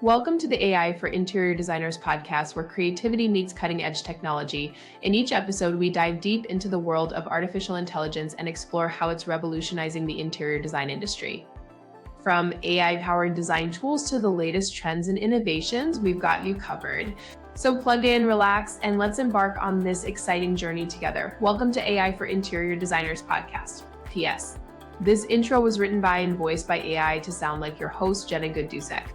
Welcome to the AI for Interior Designers podcast, where creativity meets cutting edge technology. In each episode, we dive deep into the world of artificial intelligence and explore how it's revolutionizing the interior design industry. From AI-powered design tools to the latest trends and innovations, we've got you covered. So plug in, relax, and let's embark on this exciting journey together. Welcome to AI for Interior Designers podcast. P.S. This intro was written by and voiced by AI to sound like your host, Jenna Gaidusek.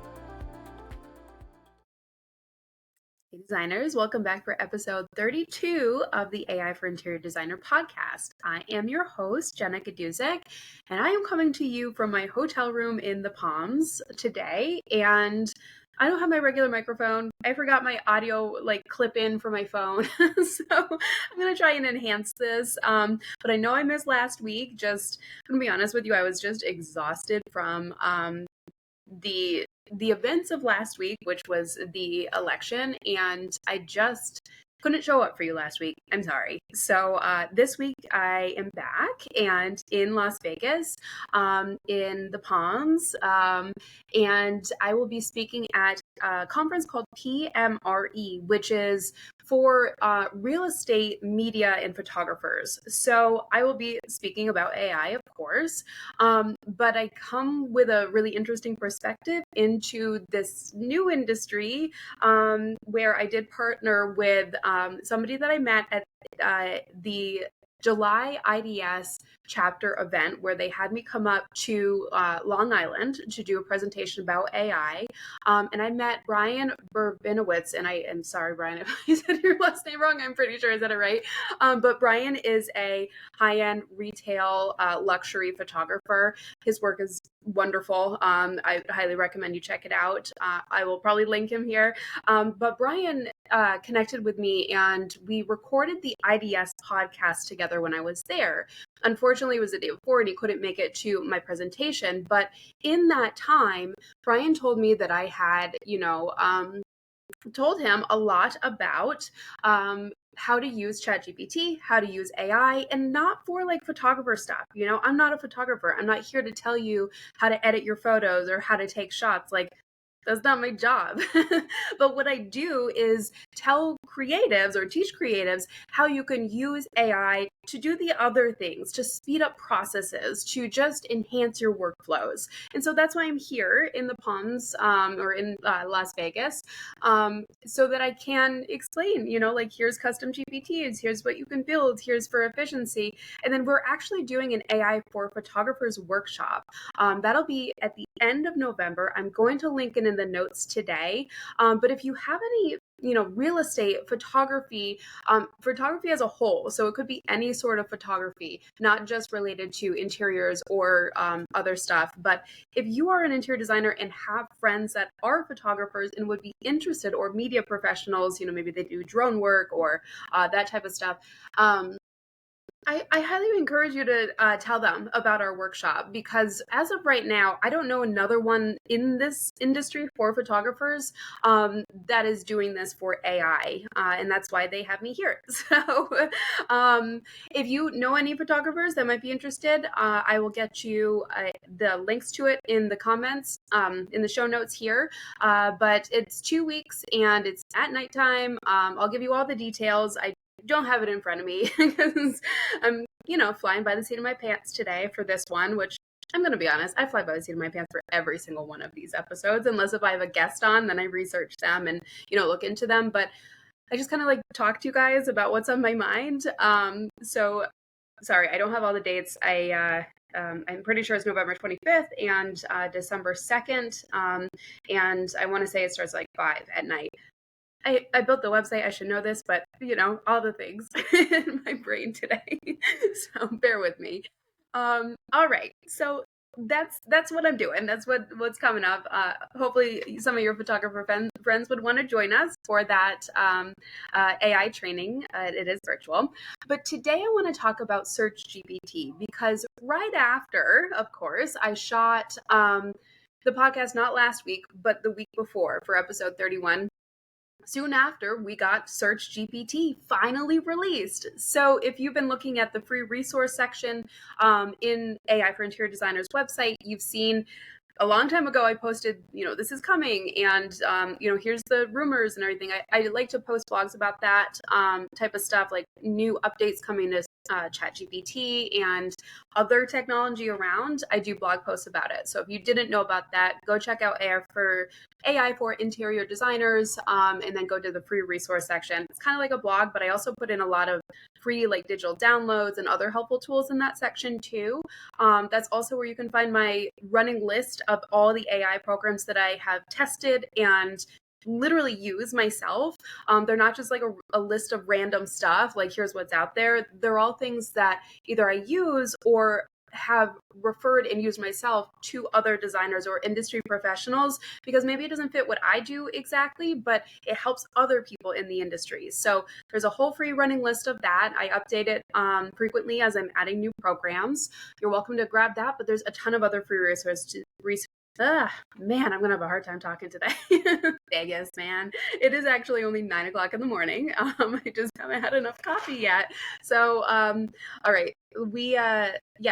Hey designers, welcome back for episode 32 of the AI for Interior Designer podcast. I am your host, Jenna Gaidusek, and I am coming to you from my hotel room in the Palms today. And I don't have my regular microphone. I forgot my audio clip in for my phone. So I'm going to try and enhance this. But I know I missed last week. Just going to be honest with you, I was just exhausted from the events of last week, which was the election, and I just couldn't show up for you last week. I'm sorry. So this week I am back and in Las Vegas, in the Palms, and I will be speaking at a conference called PMRE, which is for real estate media and photographers. So I will be speaking about AI, of course, but I come with a really interesting perspective into this new industry, where I did partner with somebody that I met at the July IDS chapter event, where they had me come up to Long Island to do a presentation about AI. And I met Brian Burbinowitz, and I am sorry, Brian, if I said your last name wrong. I'm pretty sure I said it right. But Brian is a high-end retail luxury photographer. His work is wonderful. I highly recommend you check it out. I will probably link him here. But Brian connected with me, and we recorded the IDS podcast together when I was there. Unfortunately, it was the day before and he couldn't make it to my presentation. But in that time, Brian told me that I had, told him a lot about how to use Chat GPT, how to use AI, and not for photographer stuff. I'm not a photographer. I'm not here to tell you how to edit your photos or how to take shots. That's not my job. But what I do is tell creatives or teach creatives how you can use AI to do the other things, to speed up processes, to just enhance your workflows. And so that's why I'm here in the Palms, or in Las Vegas, so that I can explain, here's custom GPTs, here's what you can build, here's for efficiency. And then we're actually doing an AI for photographers workshop. That'll be at the end of November. I'm going to link it in the notes today. But if you have any, real estate, photography as a whole, so it could be any sort of photography, not just related to interiors or other stuff. But if you are an interior designer and have friends that are photographers and would be interested, or media professionals, maybe they do drone work or that type of stuff, I highly encourage you to tell them about our workshop, because as of right now, I don't know another one in this industry for photographers that is doing this for AI, and that's why they have me here. So if you know any photographers that might be interested, I will get you the links to it in the comments, in the show notes here. But it's 2 weeks and it's at nighttime. I'll give you all the details. I don't have it in front of me because I'm, flying by the seat of my pants today for this one, which I'm going to be honest, I fly by the seat of my pants for every single one of these episodes, unless if I have a guest on, then I research them and, look into them. But I just kind of talk to you guys about what's on my mind. So sorry, I don't have all the dates. I'm pretty sure it's November 25th and December 2nd. And I want to say it starts 5 at night. I built the website. I should know this, but all the things in my brain today. So bear with me. All right. So that's what I'm doing. That's what's coming up. Hopefully some of your photographer friends would want to join us for that AI training. It is virtual. But today I want to talk about Search GPT, because right after, of course, I shot the podcast, not last week, but the week before, for episode 31. Soon after, we got Search GPT finally released. So if you've been looking at the free resource section in AI for Interior Designers website, you've seen a long time ago I posted, this is coming, and here's the rumors and everything. I like to post blogs about that type of stuff, like new updates coming to ChatGPT and other technology around. I do blog posts about it. So if you didn't know about that, go check out AI for interior designers, and then go to the free resource section. It's kind of like a blog, but I also put in a lot of free like digital downloads and other helpful tools in that section too. That's also where you can find my running list of all the AI programs that I have tested and literally use myself. They're not just like a list of random stuff, like here's what's out there. They're all things that either I use or have referred and used myself to other designers or industry professionals, because maybe it doesn't fit what I do exactly, but it helps other people in the industry. So there's a whole free running list of that. I update it frequently as I'm adding new programs. You're welcome to grab that, but there's a ton of other free resources. Man, I'm gonna have a hard time talking today. Vegas, man. It is actually only 9:00 in the morning. I just haven't had enough coffee yet. So, all right,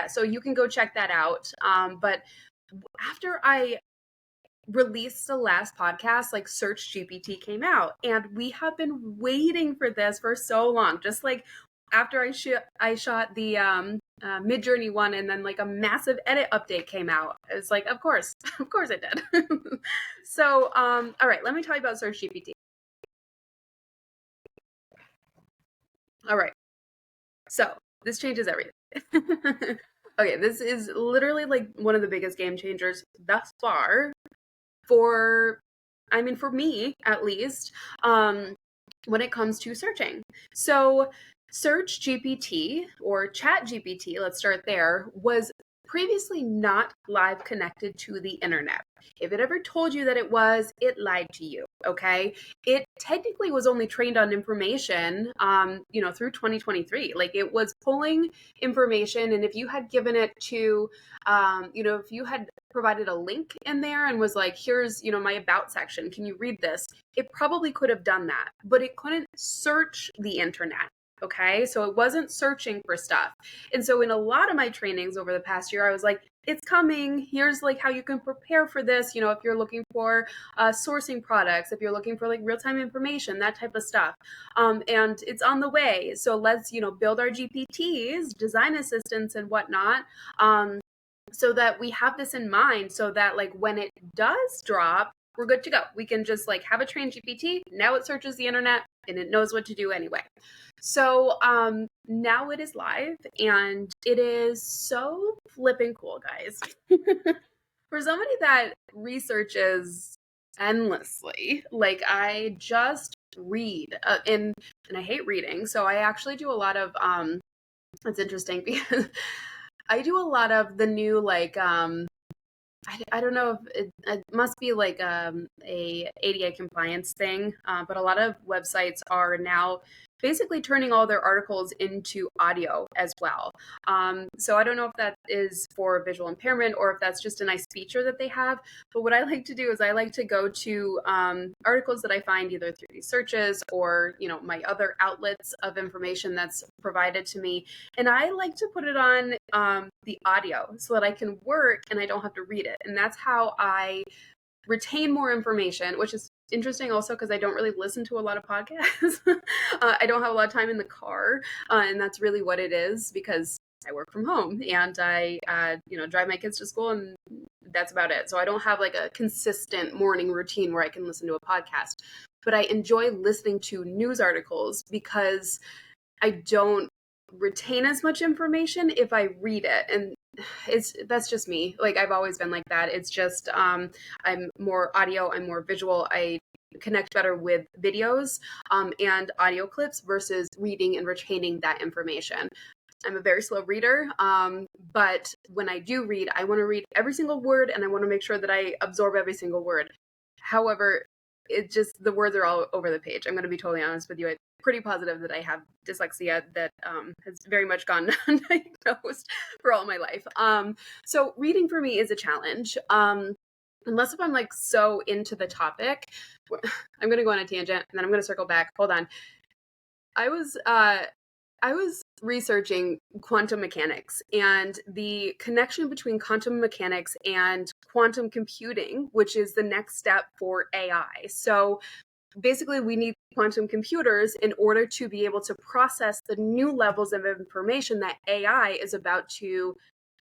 so you can go check that out. But after I released the last podcast, like Search GPT came out, and we have been waiting for this for so long. Just like after I shot the Mid-Journey one, and then like a massive edit update came out. It's like, of course it did. So, all right, let me tell you about Search GPT. All right, so this changes everything. Okay, this is literally like one of the biggest game changers thus far for me at least, when it comes to searching. So Search GPT, or Chat GPT, let's start there, was previously not live connected to the internet. If it ever told you that it was, it lied to you, okay? It technically was only trained on information, through 2023. Like, it was pulling information, and if you had given it to, if you had provided a link in there and was like, here's, my about section, can you read this? It probably could have done that, but it couldn't search the internet. Okay, so it wasn't searching for stuff. And so in a lot of my trainings over the past year, I was like, it's coming. Here's like how you can prepare for this. If you're looking for sourcing products, if you're looking for like real-time information, that type of stuff. And it's on the way. So let's, build our GPTs, design assistants and whatnot. So that we have this in mind, so that like when it does drop, we're good to go. We can just like have a trained GPT. Now it searches the internet and it knows what to do anyway. So now it is live, and it is so flipping cool, guys. For somebody that researches endlessly, like I just read, and I hate reading. So I actually do a lot of, it's interesting because I do a lot of the new, like, I don't know if it must be like a ADA compliance thing, but a lot of websites are now basically turning all their articles into audio as well. So I don't know if that is for visual impairment or if that's just a nice feature that they have. But what I like to do is I like to go to articles that I find either through these searches or, my other outlets of information that's provided to me. And I like to put it on the audio so that I can work and I don't have to read it. And that's how I retain more information, which is interesting also because I don't really listen to a lot of podcasts. I don't have a lot of time in the car, and that's really what it is, because I work from home and I drive my kids to school, and that's about it. So I don't have like a consistent morning routine where I can listen to a podcast, but I enjoy listening to news articles because I don't retain as much information if I read it. And that's just me. Like, I've always been like that. It's just I'm more audio, I'm more visual. I connect better with videos and audio clips versus reading and retaining that information. I'm a very slow reader, but when I do read, I want to read every single word and I want to make sure that I absorb every single word. However, the words are all over the page. I'm going to be totally honest with you. I'm pretty positive that I have dyslexia that has very much gone undiagnosed for all my life. So reading for me is a challenge. Unless if I'm like so into the topic. I'm going to go on a tangent and then I'm going to circle back. Hold on. I was I was researching quantum mechanics and the connection between quantum mechanics and quantum computing, which is the next step for AI. So basically, we need quantum computers in order to be able to process the new levels of information that AI is about to.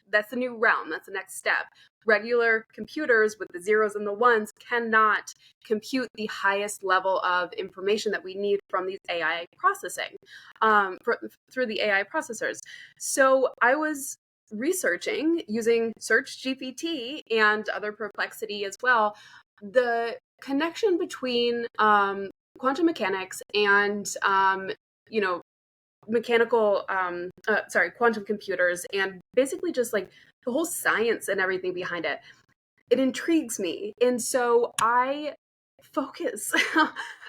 That's the new realm. That's the next step. Regular computers with the zeros and the ones cannot compute the highest level of information that we need from these AI processing through the AI processors. So I was researching using Search GPT and other Perplexity as well, the connection between quantum mechanics and you know quantum computers, and basically just like the whole science and everything behind it. It intrigues me. And so I focus,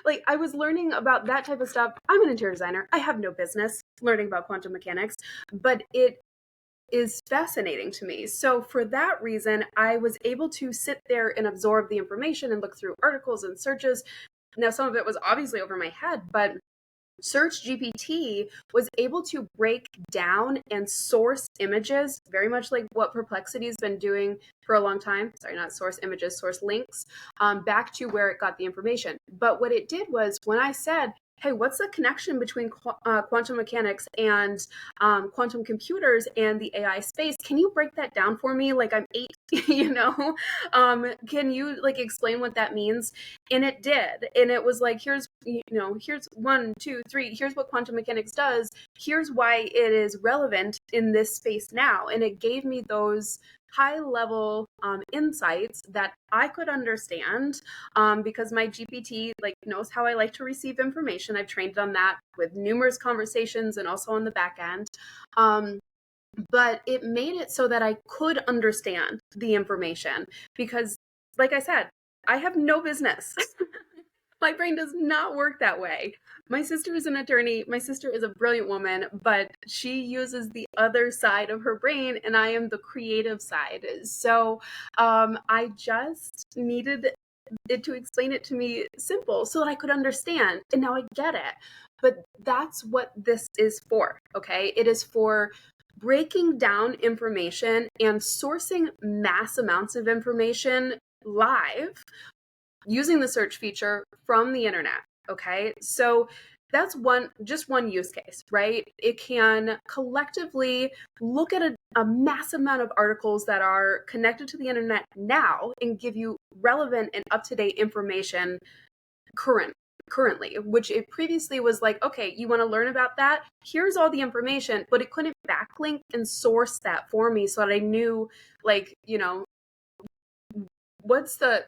like I was learning about that type of stuff. I'm an interior designer. I have no business learning about quantum mechanics, but it is fascinating to me. So for that reason, I was able to sit there and absorb the information and look through articles and searches. Now, some of it was obviously over my head, but Search GPT was able to break down and source images, very much like what Perplexity has been doing for a long time. Sorry, not source images, source links, back to where it got the information. But what it did was when I said, hey, what's the connection between quantum mechanics and quantum computers and the AI space? Can you break that down for me? Like I'm 8, you know? Can you like explain what that means? And it did. And it was like, here's 1, 2, 3, here's what quantum mechanics does. Here's why it is relevant in this space now. And it gave me those high level insights that I could understand because my GPT like knows how I like to receive information. I've trained on that with numerous conversations and also on the back end. But it made it so that I could understand the information because, like I said, I have no business. My brain does not work that way. My sister is an attorney. My sister is a brilliant woman, but she uses the other side of her brain, and I am the creative side. So I just needed it to explain it to me simple so that I could understand. And now I get it. But that's what this is for, okay? It is for breaking down information and sourcing mass amounts of information live using the search feature from the internet. Okay, so that's one use case, right? It can collectively look at a mass amount of articles that are connected to the internet now and give you relevant and up-to-date information currently, which it previously was like, okay, you want to learn about that? Here's all the information, but it couldn't backlink and source that for me so that I knew, like, what's the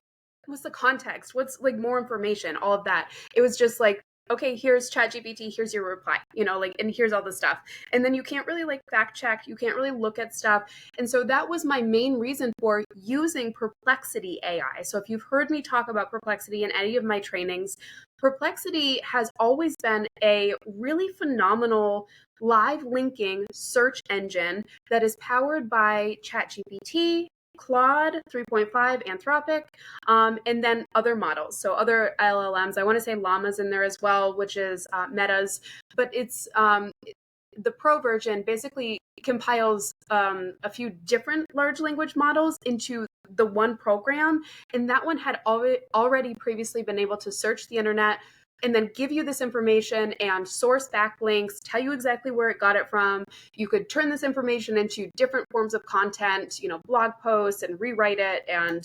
context, what's like more information, all of that. It was just like, okay, here's ChatGPT, here's your reply, like, and here's all the stuff. And then you can't really like fact check, you can't really look at stuff. And so that was my main reason for using Perplexity AI. So if you've heard me talk about Perplexity in any of my trainings, Perplexity has always been a really phenomenal live linking search engine that is powered by ChatGPT, Claude 3.5, Anthropic, and then other models. So other LLMs, I want to say Llama's in there as well, which is Meta's, but it's the pro version basically compiles a few different large language models into the one program. And that one had already previously been able to search the internet and then give you this information and source backlinks, tell you exactly where it got it from. You could turn this information into different forms of content, blog posts, and rewrite it and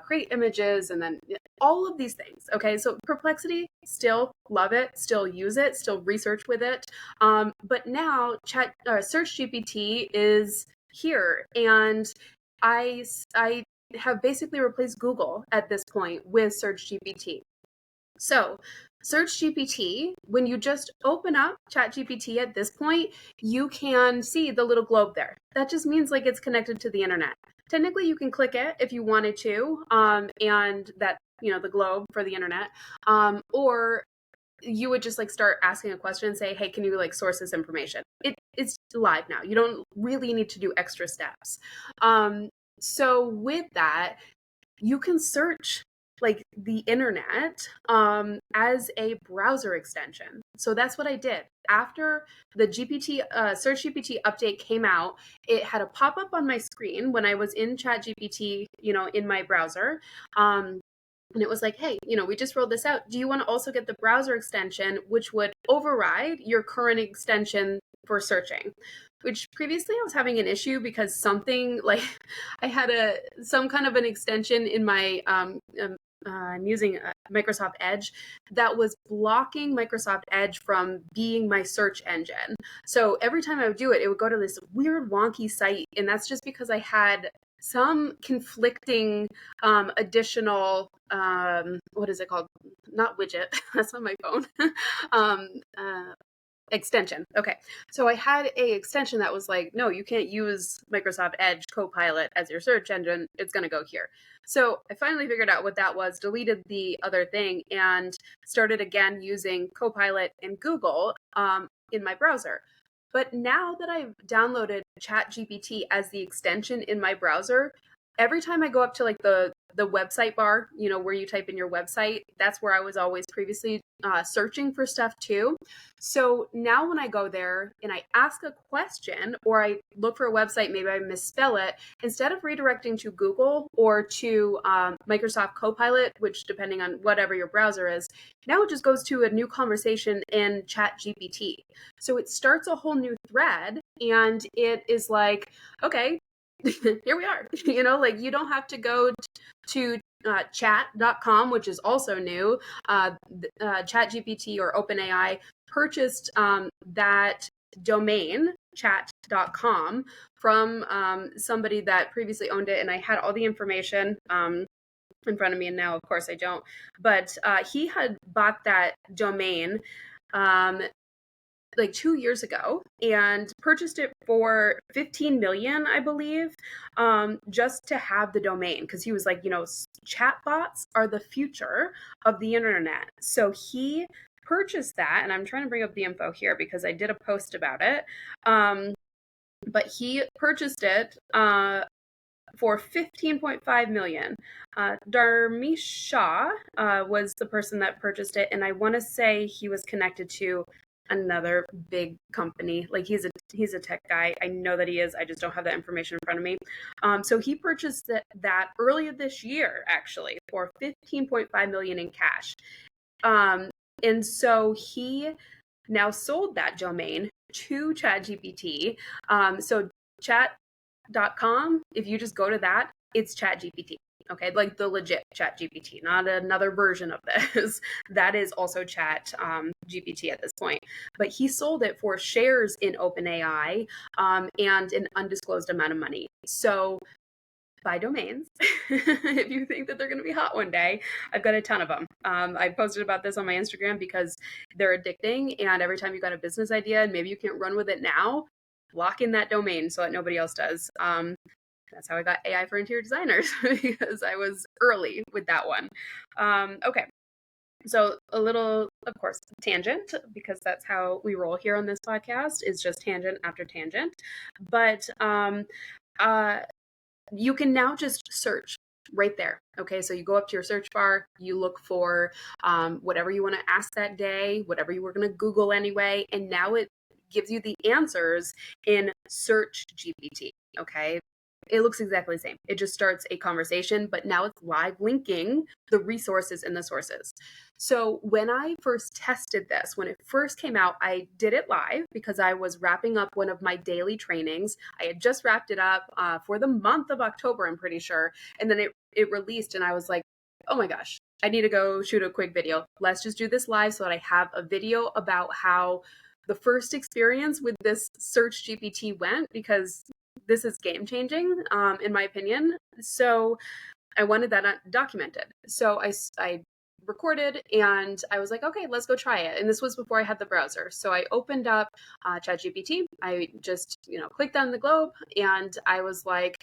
create images, and then all of these things. Okay, so Perplexity, still love it, still use it, still research with it. But now Search GPT is here, and I have basically replaced Google at this point with Search GPT. So Search GPT, when you just open up ChatGPT at this point, you can see the little globe there. That just means like it's connected to the internet. Technically, you can click it if you wanted to, and that, the globe for the internet, or you would just like start asking a question and say, hey, can you like source this information? It's live now. You don't really need to do extra steps. So with that, you can search like the internet as a browser extension. So that's what I did. After the Search GPT update came out, it had a pop up on my screen when I was in Chat GPT, in my browser. And it was like, hey, we just rolled this out. Do you want to also get the browser extension, which would override your current extension for searching? Which previously I was having an issue because something like I had some kind of an extension in my I'm using Microsoft Edge that was blocking Microsoft Edge from being my search engine. So every time I would do it, it would go to this weird wonky site, and that's just because I had some conflicting additional what is it called? Not widget. That's on my phone. um, extension. Okay. So I had a extension that was like, no, you can't use Microsoft Edge Copilot as your search engine. It's going to go here. So I finally figured out what that was, deleted the other thing, and started again using Copilot and Google in my browser. But now that I've downloaded ChatGPT as the extension in my browser, every time I go up to like the website bar, where you type in your website, that's where I was always previously searching for stuff too. So now when I go there and I ask a question or I look for a website, maybe I misspell it, instead of redirecting to Google or to Microsoft Copilot, which depending on whatever your browser is, now it just goes to a new conversation in ChatGPT. So it starts a whole new thread, and it is like, okay, here we are. Like you don't have to go to chat.com, which is also new. ChatGPT or OpenAI purchased that domain, chat.com, from somebody that previously owned it, and I had all the information in front of me, and now of course I don't. But he had bought that domain like 2 years ago and purchased it for 15 million, I believe, just to have the domain, because he was like, chatbots are the future of the internet. So he purchased that, and I'm trying to bring up the info here because I did a post about it. But he purchased it for 15.5 million. Dharmesh Shah was the person that purchased it, and I want to say he was connected to another big company. Like he's a tech guy. I know that he is. I just don't have that information in front of me. So he purchased that earlier this year, actually, for 15.5 million in cash. And so he now sold that domain to ChatGPT. So chat.com, if you just go to that, it's ChatGPT. Okay, like the legit Chat GPT, not another version of this. That is also Chat GPT at this point. But he sold it for shares in OpenAI and an undisclosed amount of money. So buy domains if you think that they're going to be hot one day. I've got a ton of them. I posted about this on my Instagram because they're addicting, and every time you got a business idea and maybe you can't run with it now, lock in that domain so that nobody else does. That's how I got AI for interior designers, because I was early with that one. Okay. So a little, of course, tangent, because that's how we roll here on this podcast, is just tangent after tangent. But you can now just search right there. Okay, so you go up to your search bar, you look for whatever you want to ask that day, whatever you were going to Google anyway, and now it gives you the answers in Search GPT. Okay, it looks exactly the same. It just starts a conversation, but now it's live linking the resources and the sources. So when I first tested this, when it first came out, I did it live because I was wrapping up one of my daily trainings. I had just wrapped it up for the month of October, I'm pretty sure. And then it released, and I was like, oh my gosh, I need to go shoot a quick video. Let's just do this live so that I have a video about how the first experience with this Search GPT went, because this is game changing, in my opinion. So I wanted that documented. So I recorded, and I was like, okay, let's go try it. And this was before I had the browser. So I opened up ChatGPT. I just, clicked on the globe, and I was like,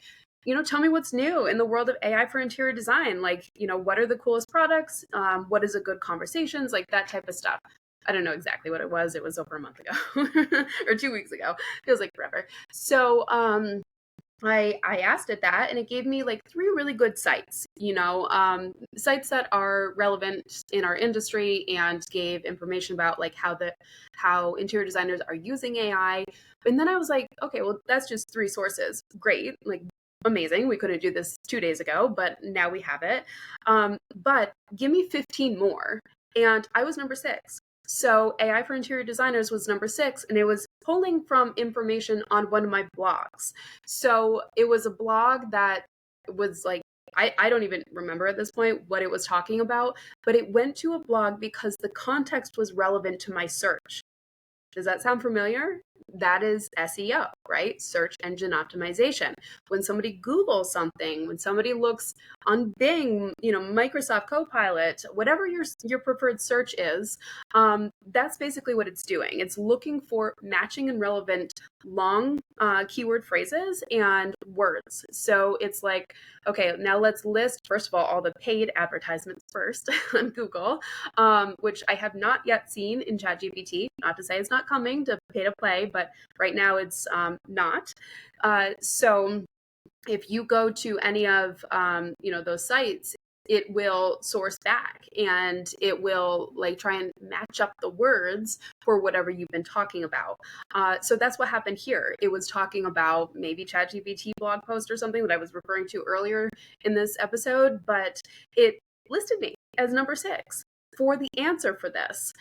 tell me what's new in the world of AI for interior design. Like, what are the coolest products? What is a good conversations? Like that type of stuff. I don't know exactly what it was. It was over a month ago or 2 weeks ago. Feels like forever. So I asked it that, and it gave me like three really good sites, sites that are relevant in our industry, and gave information about like how interior designers are using AI. And then I was like, okay, well, that's just three sources. Great, like amazing. We couldn't do this 2 days ago, but now we have it. But give me 15 more, and I was number six. So AI for interior designers was number six, and it was pulling from information on one of my blogs. So it was a blog that was like, I don't even remember at this point what it was talking about, but it went to a blog because the context was relevant to my search. Does that sound familiar? That is SEO, right? Search engine optimization. When somebody Googles something, when somebody looks on Bing, Microsoft Copilot, whatever your preferred search is, that's basically what it's doing. It's looking for matching and relevant long keyword phrases and words. So it's like, okay, now let's list, first of all the paid advertisements first on Google, which I have not yet seen in ChatGPT. Not to say it's not coming to pay to play, but right now it's not. So if you go to any of those sites, it will source back, and it will like try and match up the words for whatever you've been talking about. So that's what happened here. It was talking about maybe ChatGPT blog post or something that I was referring to earlier in this episode, but it listed me as number six for the answer for this,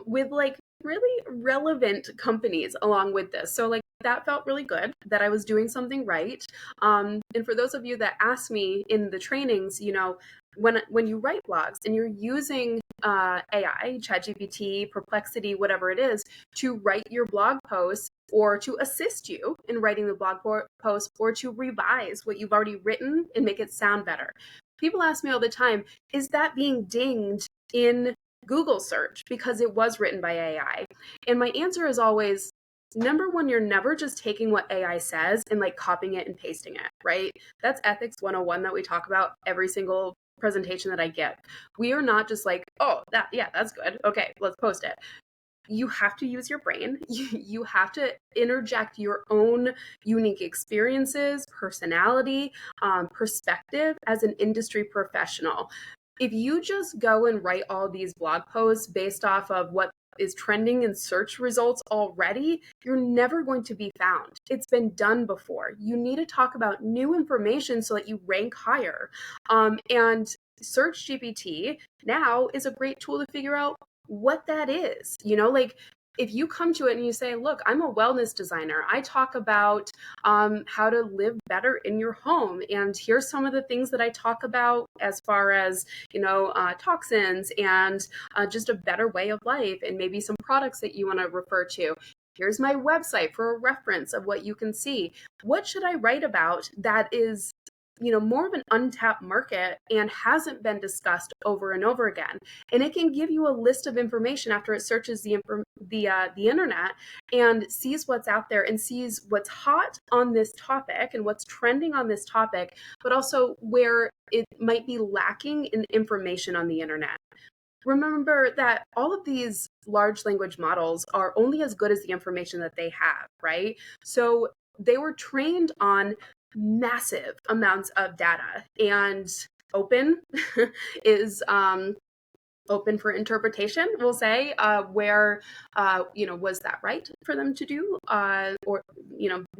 with like really relevant companies along with this. So like that felt really good that I was doing something right. And for those of you that ask me in the trainings, when you write blogs and you're using AI, ChatGPT, Perplexity, whatever it is, to write your blog posts, or to assist you in writing the blog post, or to revise what you've already written and make it sound better. People ask me all the time, is that being dinged in Google search because it was written by AI? And my answer is always, number one, you're never just taking what AI says and like copying it and pasting it, right? That's ethics 101 that we talk about every single presentation that I give. We are not just like, oh, that's good. Okay, let's post it. You have to use your brain. You have to interject your own unique experiences, personality, perspective as an industry professional. If you just go and write all these blog posts based off of what is trending in search results already, you're never going to be found. It's been done before. You need to talk about new information so that you rank higher. And Search GPT now is a great tool to figure out what that is. Like if you come to it and you say, look, I'm a wellness designer. I talk about how to live better in your home. And here's some of the things that I talk about as far as, toxins and just a better way of life, and maybe some products that you want to refer to. Here's my website for a reference of what you can see. What should I write about that is more of an untapped market and hasn't been discussed over and over again? And it can give you a list of information after it searches the internet and sees what's out there and sees what's hot on this topic and what's trending on this topic, but also where it might be lacking in information on the internet. Remember that all of these large language models are only as good as the information that they have, right? So they were trained on massive amounts of data, and open is open for interpretation, we'll say, where was that right for them to do, or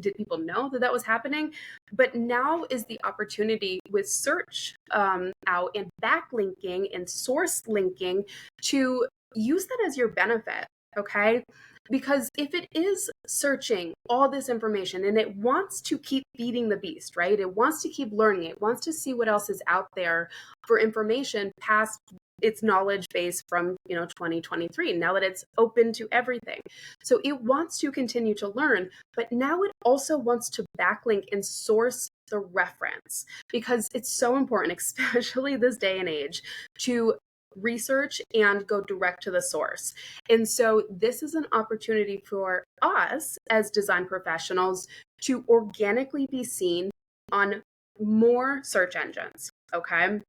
did people know that was happening? But now is the opportunity with search out and backlinking and source linking to use that as your benefit. Okay, because if it is searching all this information and it wants to keep feeding the beast, right? It wants to keep learning. It wants to see what else is out there for information past its knowledge base from 2023, now that it's open to everything. So it wants to continue to learn, but now it also wants to backlink and source the reference, because it's so important, especially this day and age, to research and go direct to the source. And so this is an opportunity for us as design professionals to organically be seen on more search engines. Okay.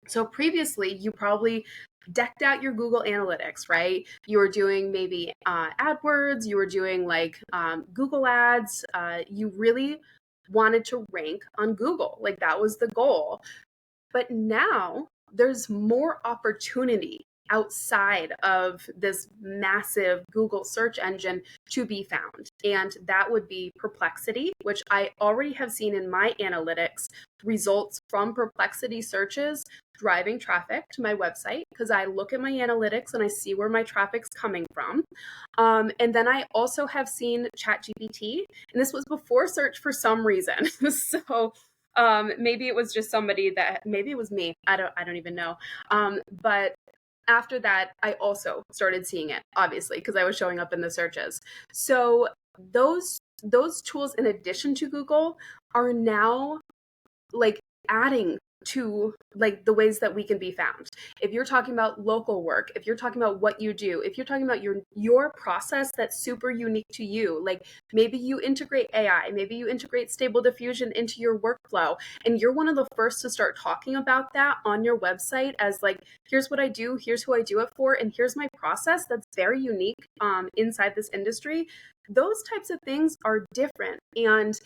So previously, you probably decked out your Google Analytics, right? You were doing maybe AdWords, you were doing like Google Ads. You really wanted to rank on Google. Like that was the goal. But now there's more opportunity outside of this massive Google search engine to be found. And that would be Perplexity, which I already have seen in my analytics results from Perplexity searches driving traffic to my website, because I look at my analytics and I see where my traffic's coming from. And then I also have seen ChatGPT, and this was before search for some reason. So maybe it was just somebody that, maybe it was me. I don't even know. But after that, I also started seeing it, obviously, because I was showing up in the searches. So those tools, in addition to Google, are now like adding to like the ways that we can be found. If you're talking about local work, if you're talking about what you do, if you're talking about your process that's super unique to you, like maybe you integrate AI, maybe you integrate Stable Diffusion into your workflow, and you're one of the first to start talking about that on your website as like, here's what I do, here's who I do it for, and here's my process that's very unique inside this industry. Those types of things are different, and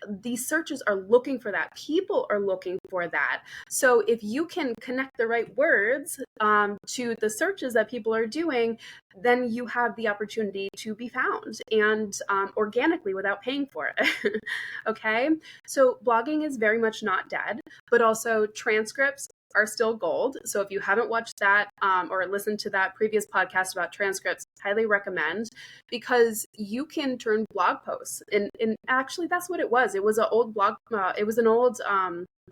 these searches are looking for that. People are looking for that. So if you can connect the right words to the searches that people are doing, then you have the opportunity to be found, and organically without paying for it. Okay. So blogging is very much not dead, but also transcripts are still gold. So if you haven't watched that or listened to that previous podcast about transcripts, highly recommend, because you can turn blog posts and actually that's what it was. It was an old blog. It was an old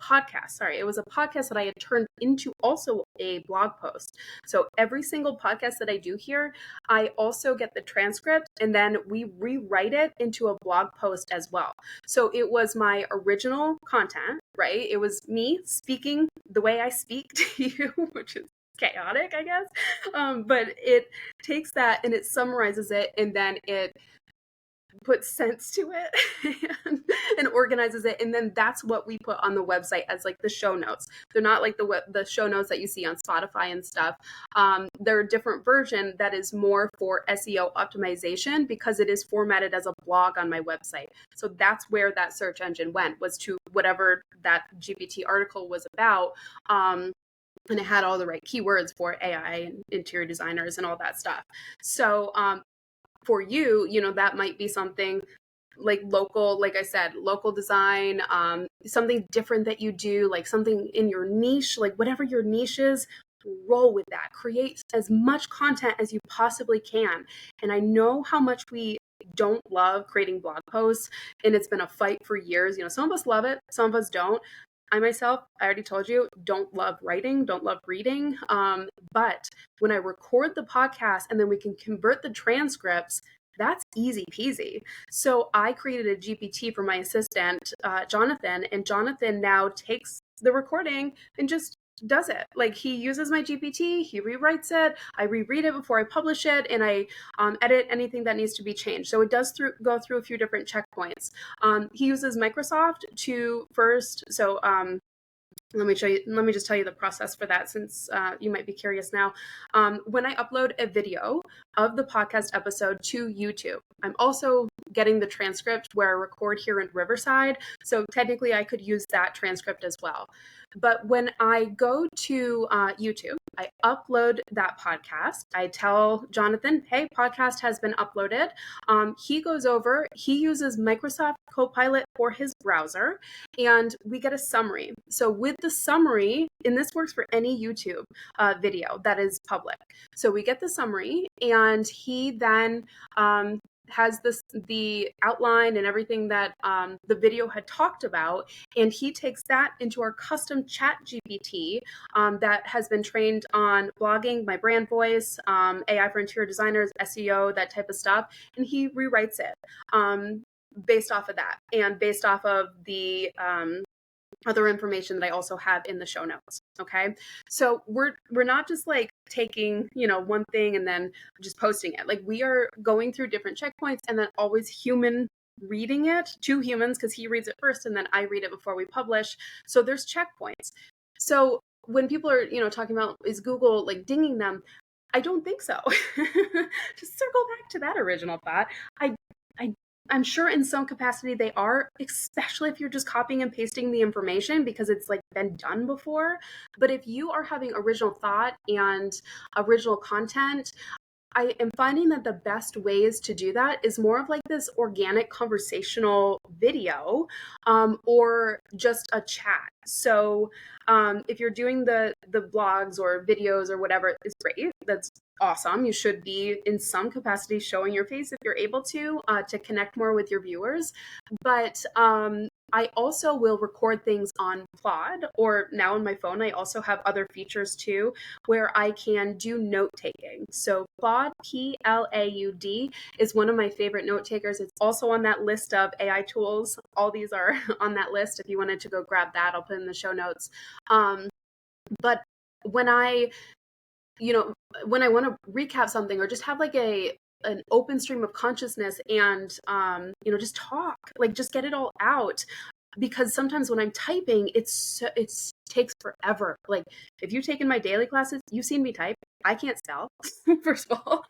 podcast. Sorry, it was a podcast that I had turned into also a blog post. So every single podcast that I do here, I also get the transcript and then we rewrite it into a blog post as well. So it was my original content, right? It was me speaking the way I speak to you, which is chaotic, I guess. But it takes that and it summarizes it, and then it puts sense to it and organizes it, and then that's what we put on the website as like the show notes. They're not like the show notes that you see on Spotify and stuff. They're a different version that is more for SEO optimization because it is formatted as a blog on my website. So that's where that search engine went, was to whatever that GPT article was about. And it had all the right keywords for AI and interior designers and all that stuff. So for you, that might be something like local, like I said, local design, something different that you do, like something in your niche, like whatever your niche is, roll with that. Create as much content as you possibly can. And I know how much we don't love creating blog posts, and it's been a fight for years. Some of us love it, some of us don't. I myself, I already told you, don't love writing, don't love reading. But when I record the podcast and then we can convert the transcripts, that's easy peasy. So I created a GPT for my assistant, Jonathan, and Jonathan now takes the recording and just does it. Like, he uses my GPT, he rewrites it, I reread it before I publish it, and I edit anything that needs to be changed. So it does go through a few different checkpoints. He uses Microsoft to first, so let me just tell you the process for that, since you might be curious now. When I upload a video of the podcast episode to YouTube, I'm also getting the transcript where I record here in Riverside. So technically I could use that transcript as well. But when I go to YouTube, I upload that podcast. I tell Jonathan, hey, podcast has been uploaded. He goes over, he uses Microsoft Copilot for his browser, and we get a summary. So with the summary, and this works for any YouTube video that is public. So we get the summary, and he then has the outline and everything that the video had talked about, and he takes that into our custom chat GPT that has been trained on blogging, my brand voice, AI for interior designers, SEO, that type of stuff, and he rewrites it based off of that and based off of the other information that I also have in the show notes. Okay. So we're not just like taking, one thing and then just posting it. Like, we are going through different checkpoints, and then always human reading it to humans, because he reads it first and then I read it before we publish. So there's checkpoints. So when people are, talking about, is Google like dinging them? I don't think so. Just circle back to that original thought. I I'm sure in some capacity they are, especially if you're just copying and pasting the information because it's like been done before. But if you are having original thought and original content, I am finding that the best ways to do that is more of like this organic conversational video, or just a chat. So if you're doing the blogs or videos or whatever, it's great. That's awesome. You should be in some capacity showing your face if you're able to connect more with your viewers. But I also will record things on Claude, or now on my phone. I also have other features too where I can do note taking. So Claude, Plaud, is one of my favorite note takers. It's also on that list of AI tools. All these are on that list. If you wanted to go grab that, I'll put it in the show notes. But when I, when I want to recap something or just have like an open stream of consciousness and just talk, like just get it all out, because sometimes when I'm typing, it takes forever. Like if you've taken my daily classes, you've seen me type. I can't spell. First of all,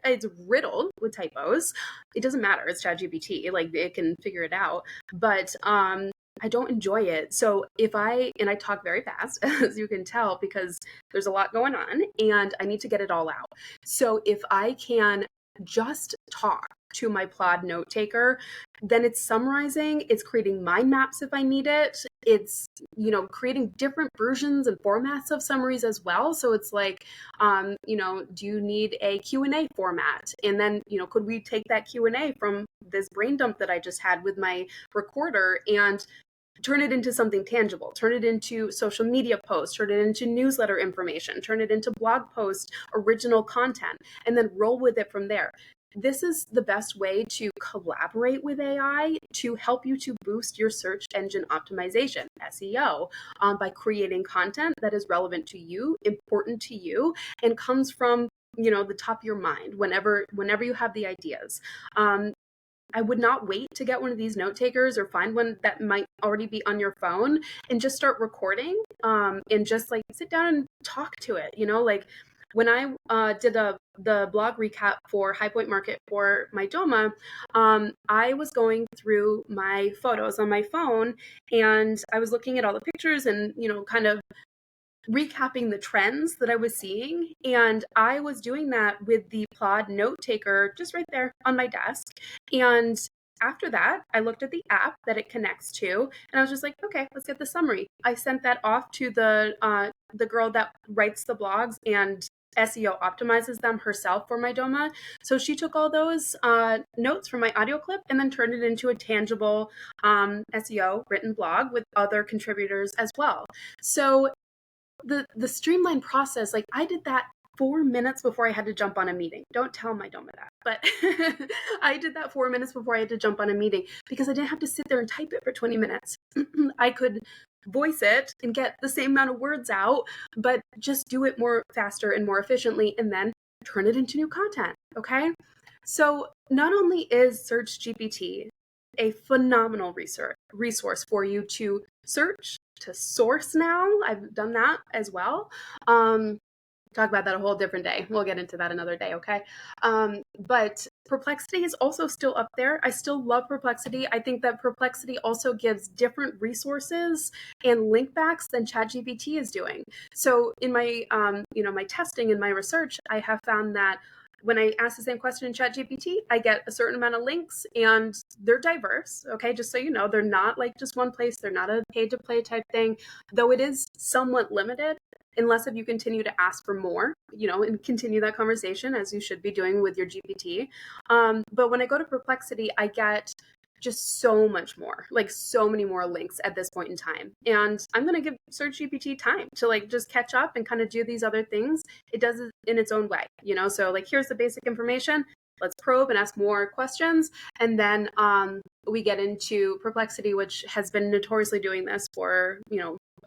it's riddled with typos. It doesn't matter. It's ChatGPT. Like it can figure it out. But I don't enjoy it. So and I talk very fast, as you can tell, because there's a lot going on and I need to get it all out. So if I can just talk to my Plod note taker, then it's summarizing, it's creating mind maps if I need it. It's, creating different versions and formats of summaries as well. So it's like, do you need a Q&A format? And then, could we take that Q&A from this brain dump that I just had with my recorder and turn it into something tangible, turn it into social media posts, turn it into newsletter information, turn it into blog post, original content, and then roll with it from there. This is the best way to collaborate with AI to help you to boost your search engine optimization, SEO, by creating content that is relevant to you, important to you, and comes from the top of your mind whenever you have the ideas. I would not wait to get one of these note takers or find one that might already be on your phone and just start recording, and just like sit down and talk to it. Like when I did the blog recap for High Point Market for my Doma, I was going through my photos on my phone and I was looking at all the pictures and, kind of recapping the trends that I was seeing. And I was doing that with the Plod note taker just right there on my desk. And after that, I looked at the app that it connects to, and I was just like, okay, let's get the summary. I sent that off to the girl that writes the blogs and SEO optimizes them herself for my Doma. So she took all those notes from my audio clip and then turned it into a tangible SEO written blog with other contributors as well. So the Streamline process, like I did that 4 minutes before I had to jump on a meeting. Don't tell my Doma that, but I did that 4 minutes before I had to jump on a meeting because I didn't have to sit there and type it for 20 minutes. I could voice it and get the same amount of words out, but just do it more faster and more efficiently and then turn it into new content. Okay. So not only is Search GPT a phenomenal resource for you to search, to source now. I've done that as well. Talk about that a whole different day. We'll get into that another day, okay? But Perplexity is also still up there. I still love Perplexity. I think that Perplexity also gives different resources and link backs than ChatGPT is doing. So in my, my testing and my research, I have found that when I ask the same question in ChatGPT, I get a certain amount of links and they're diverse. Okay. Just so you know, they're not like just one place. They're not a pay to play type thing, though it is somewhat limited unless if you continue to ask for more, and continue that conversation as you should be doing with your GPT. But when I go to Perplexity, I get just so much more, like so many more links at this point in time. And I'm going to give Search GPT time to like just catch up and kind of do these other things. It does it in its own way, so like here's the basic information. Let's probe and ask more questions. And then we get into Perplexity, which has been notoriously doing this for,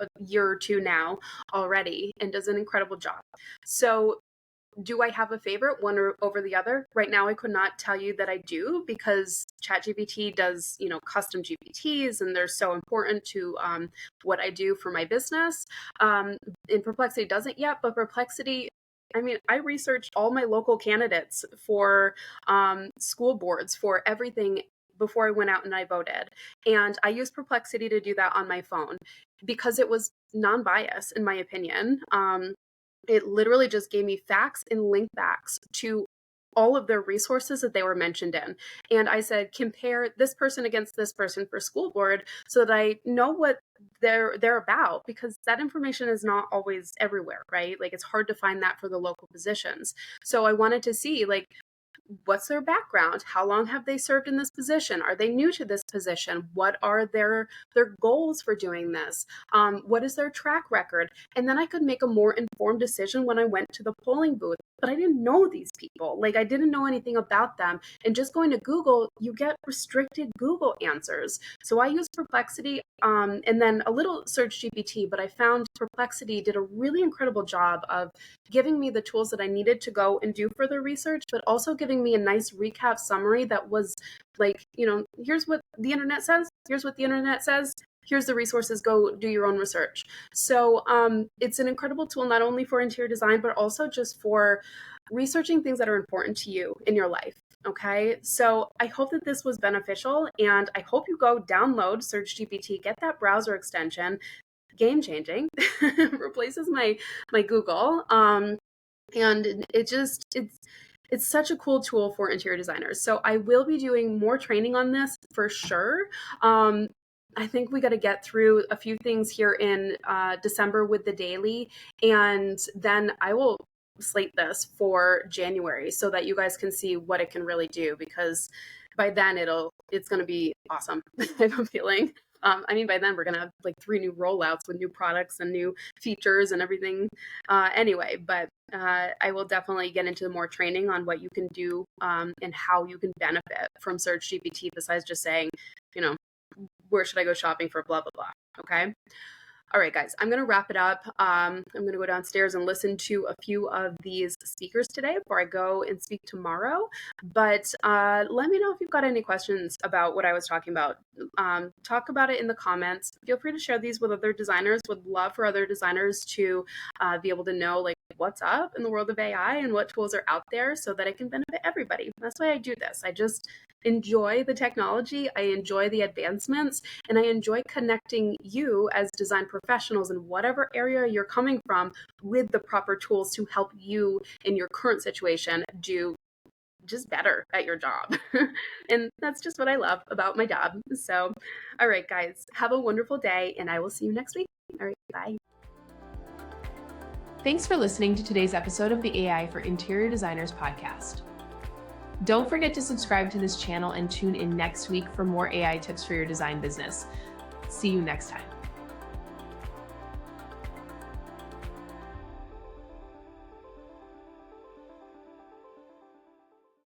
a year or two now already and does an incredible job. So do I have a favorite one over the other? Right now, I could not tell you that I do because ChatGPT does, custom GPTs and they're so important to what I do for my business. And Perplexity doesn't yet, but Perplexity, I researched all my local candidates for school boards, for everything before I went out and I voted. And I used Perplexity to do that on my phone because it was non-biased, in my opinion. It literally just gave me facts and link backs to all of their resources that they were mentioned in. And I said, compare this person against this person for school board so that I know what they're about, because that information is not always everywhere, right? Like, it's hard to find that for the local positions. So I wanted to see, like, what's their background? How long have they served in this position? Are they new to this position? What are their goals for doing this? What is their track record? And then I could make a more informed decision when I went to the polling booth. But I didn't know these people. Like, I didn't know anything about them. And just going to Google, you get restricted Google answers. So I used Perplexity and then a little Search GPT, but I found Perplexity did a really incredible job of giving me the tools that I needed to go and do further research, but also giving me a nice recap summary that was like, here's what the internet says, here's what the internet says, here's the resources, go do your own research. So it's an incredible tool, not only for interior design, but also just for researching things that are important to you in your life. Okay, so I hope that this was beneficial, and I hope you go download Search GPT, get that browser extension. Game changing. Replaces my Google. And it's such a cool tool for interior designers. So I will be doing more training on this for sure. I think we got to get through a few things here in December with the daily, and then I will slate this for January so that you guys can see what it can really do, because by then it's going to be awesome. I have a feeling. By then we're going to have like 3 new rollouts with new products and new features and everything. Anyway, but I will definitely get into more training on what you can do and how you can benefit from Search GPT besides just saying, where should I go shopping for blah, blah, blah. Okay. All right, guys, I'm going to wrap it up. I'm going to go downstairs and listen to a few of these speakers today before I go and speak tomorrow. But let me know if you've got any questions about what I was talking about. Talk about it in the comments. Feel free to share these with other designers. Would love for other designers to be able to know like what's up in the world of AI and what tools are out there so that it can benefit everybody. That's why I do this. I just enjoy the technology, I enjoy the advancements, and I enjoy connecting you as design professionals in whatever area you're coming from with the proper tools to help you in your current situation do just better at your job. And that's just what I love about my job. So, all right, guys, have a wonderful day, and I will see you next week. All right, bye. Thanks for listening to today's episode of the AI for Interior Designers podcast. Don't forget to subscribe to this channel and tune in next week for more AI tips for your design business. See you next time.